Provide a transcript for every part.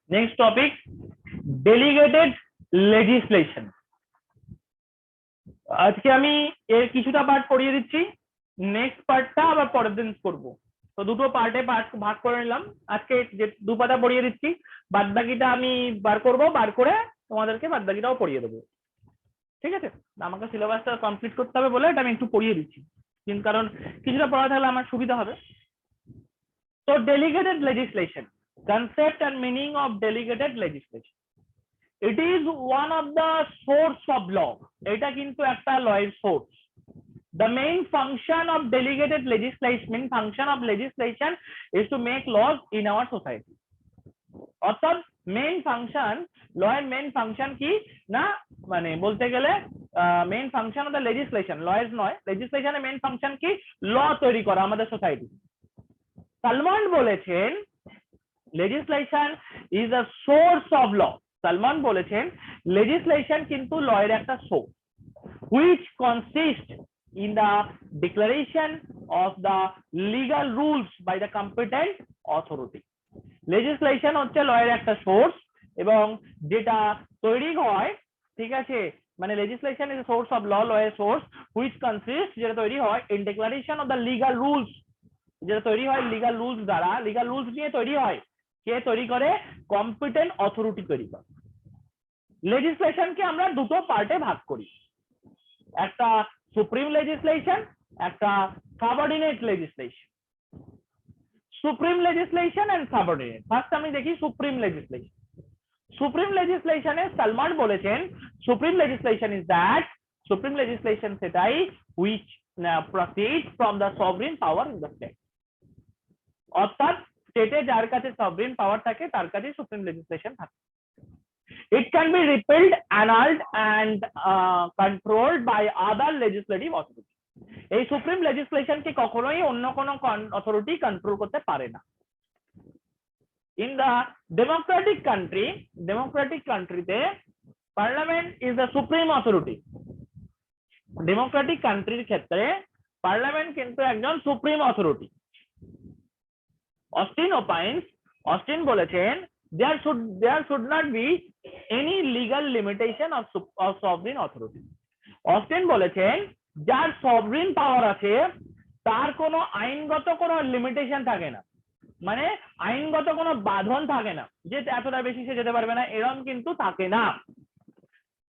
Next topic delegated legislation. আজকে আমি এর কিছুটা পার্ট পড়িয়ে দিচ্ছি, নেক্সট পার্টটা আবার পরের দিন করবো। তো দুটো পার্টে ভাগ করে নিলাম। আজকে যে দু পাতা পড়িয়ে দিচ্ছি, বাদ বাকিটা আমি বার করব, বার করে তোমাদেরকে বাদ বাকিটাও পড়িয়ে দেবো। ঠিক আছে, আমাকে সিলেবাসটা কমপ্লিট করতে হবে বলে এটা আমি একটু পড়িয়ে দিচ্ছি, কিন্তু কারণ কিছুটা পড়া থাকলে আমার সুবিধা হবে। তো delegated legislation, concept and meaning of delegated legislation. It is one of the source of law. এটা কিন্তু একটা লয়ের source. The main function of delegated legislation, function of legislation is to make laws in our society. অর্থাৎ main function, লয়ের main function কি না, মানে বলতে গেলে main function of the legislation, লয়ের নয়, লেজিসলেশনের মেইন ফাংশন কি, ল তৈরি করা আমাদের সোসাইটি। সালমান বলেছেন legislation is a source of law. Salman বলেছেন legislation কিন্তু লয়ের একটা source, which consists in the declaration of the legal rules by the competent authority. legislation হচ্ছে লয়ের একটা সোর্স এবং যেটা তৈরি হয়, ঠিক আছে, মানে legislation is a source of law, লয়ের সোর্স, which consists যেটা তৈরি হয় in declaration of the legal rules, যেটা তৈরি হয় লিগাল রুলস দ্বারা, লিগাল রুলস নিয়ে তৈরি হয়। কে তৈরি করে? কম্পিটেন্ট অথরিটি তৈরি করে। লেজিসলেশনকে আমরা দুটো পার্টে ভাগ করি, একটা সুপ্রিম লেজিসলেশন, একটা subordinate legislation. Supreme legislation and subordinate. First আমি দেখি সুপ্রিম লেজিসলেশন। সুপ্রিম লেজিসলেশনে সালমান বলেছেন supreme legislation is that, supreme legislation সেটাই which proceeds from the sovereign power in the state. অর্থাৎ স্টেটে যার কাছে সভরেন পাওয়ার থাকে তার কাছে সুপ্রিম লেজিসলেশন থাকে। It can be repealed, annulled and controlled by other legislative authority. এই সুপ্রিম লেজিসলেশনকে কখনোই অন্য কোনো অথরিটি কন্ট্রোল করতে পারে না। In the democratic countryতে parliament is the supreme authority. Democratic কান্ট্রির ক্ষেত্রে পার্লামেন্ট কিন্তু একজন সুপ্রিম অথরিটি। অস্টিন বলেছেন there should not be any legal limitation of sovereign authority. Austin বলেছেন যার সভরেন পাওয়ার আছে তার কোনো আইনগত কোনো লিমিটেশন থাকে না, মানে আইনগত কোনো বাঁধন থাকে না যে এতটা বেশি সে যেতে পারবে না, এরকম কিন্তু থাকে না।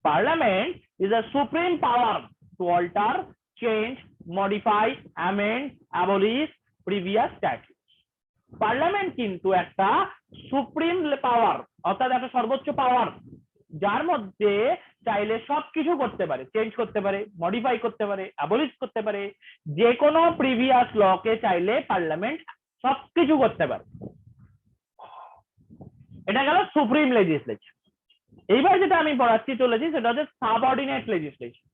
Parliament is a supreme power to alter, change, modify, amend, abolish previous statute. Parliament কিন্তু একটা সুপ্রিম পাওয়ার, অর্থাৎ একটা সর্বোচ্চ পাওয়ার, যার মধ্যে চাইলে সবকিছু করতে পারে, চেঞ্জ করতে পারে, মডিফাই করতে পারে, অ্যাবলিশ করতে পারে, যে কোনো প্রিভিয়াস লকে চাইলে পার্লামেন্ট সবকিছু করতে পারে। এটা গেল সুপ্রিম লেজিসলেশন। এইবার যেটা আমি পড়াচ্ছি চলেছি সেটা হচ্ছে subordinate legislation.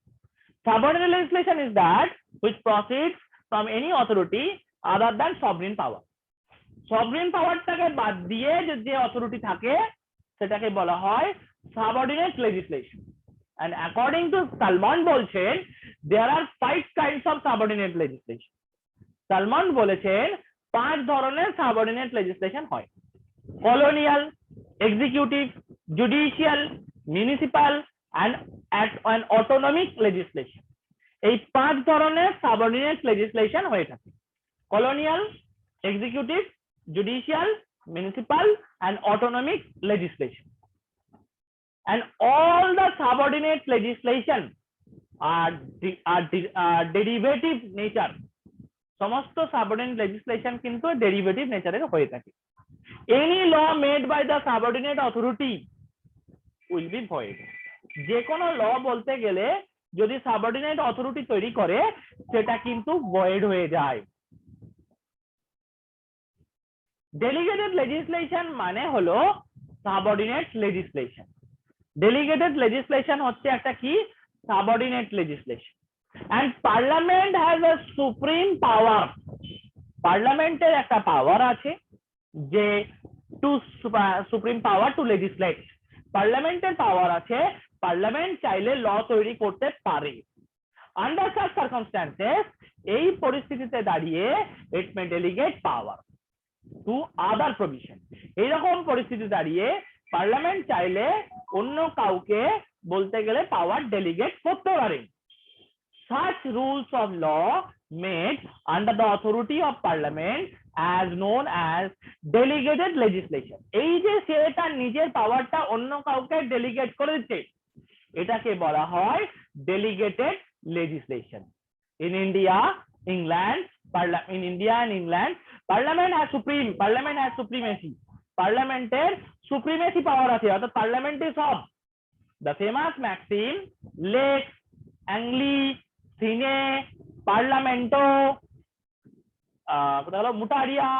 Subordinate legislation is that which proceeds from any authority other than sovereign power. Sovereign পাওয়ারটাকে বাদ দিয়ে যে অথরিটি থাকে সেটাকে বলা হয় subordinate legislation. And according to Salmond বলছেন there are 5 kinds of subordinate legislation. Salmond বলেছেন 5 ধরনের সাবঅর্ডিনেট লেজিসলেশন হয়: colonial, executive, judicial, municipal and autonomic legislation. এই 5 ধরনের সাবঅর্ডিনেট লেজিসলেশন হয়ে থাকে: কলোনিয়াল, executive, judicial, municipal and autonomic legislation. And all the subordinate legislation are derivative nature. সমস্ত subordinate legislation কিন্তু derivative নেচারের হয়ে থাকে। Any law made by the subordinate authority will be void. যে কোনো ল বলতে গেলে যদি subordinate authority তৈরি করে সেটা কিন্তু void হয়ে যায়। ডেলিগেটেড লেজিসলেশন মানে হলো সাবঅর্ডিনেট লেজিসলেশন। ডেলিগেটেড লেজিসলেশন হচ্ছে একটা কি, subordinate legislation. And parliament has a supreme power. পার্লামেন্টের একটা পাওয়ার আছে যে to supreme power to legislate. পার্লামেন্টের পাওয়ার আছে, পার্লামেন্ট চাইলে ল তৈরি করতে পারে। আন্ডার সাচ সার্কামস্ট্যান্সেস, এই পরিস্থিতিতে দাঁড়িয়ে it may delegate power to other provision. এইরকম পরিস্থিতি দাঁড়িয়ে পার্লামেন্ট চাইলে অন্য কাউকে বলতে গেলে পাওয়ার ডেলিগেট করতে পারে। Such rules of law made under the authority of parliament as known as delegated legislation. এই যে সে তার নিজের পাওয়ারটা অন্য কাউকে ডেলিগেট করে দিচ্ছে, এটাকে বলা হয় delegated legislation. In India, England, in India and England, parliament has supremacy. পার্লামেন্টের সুপ্রিমেসি পাওয়ার আছে, অর্থাৎ পার্লামেন্টই সব। The famous maxim lex angli sine parlamento কোথায় হলো mutaria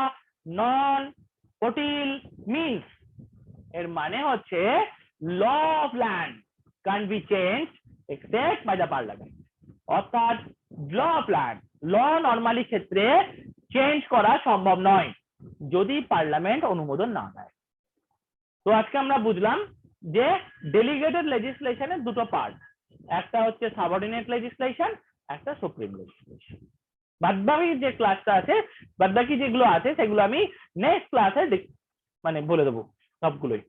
non potil means, এর মানে হচ্ছে law of land can be changed except by the parliament। অর্থাৎ law of land, law normally ক্ষেত্রে চেঞ্জ করা সম্ভব নয় যদি পার্লামেন্ট অনুমোদন না দেয়। তো আজকে আমরা বুঝলাম যে ডেলিগেটেড লেজিসলেশনের দুটো পার্ট, একটা হচ্ছে সাবঅর্ডিনেট লেজিসলেশন, একটা সুপ্রিম লেজিসলেশন। বাদবাকি যে ক্লাসটা আছে, বাদবাকি যেগুলো আছে সেগুলো আমি নেক্সট ক্লাসে মানে বলে দেবো সবগুলোই।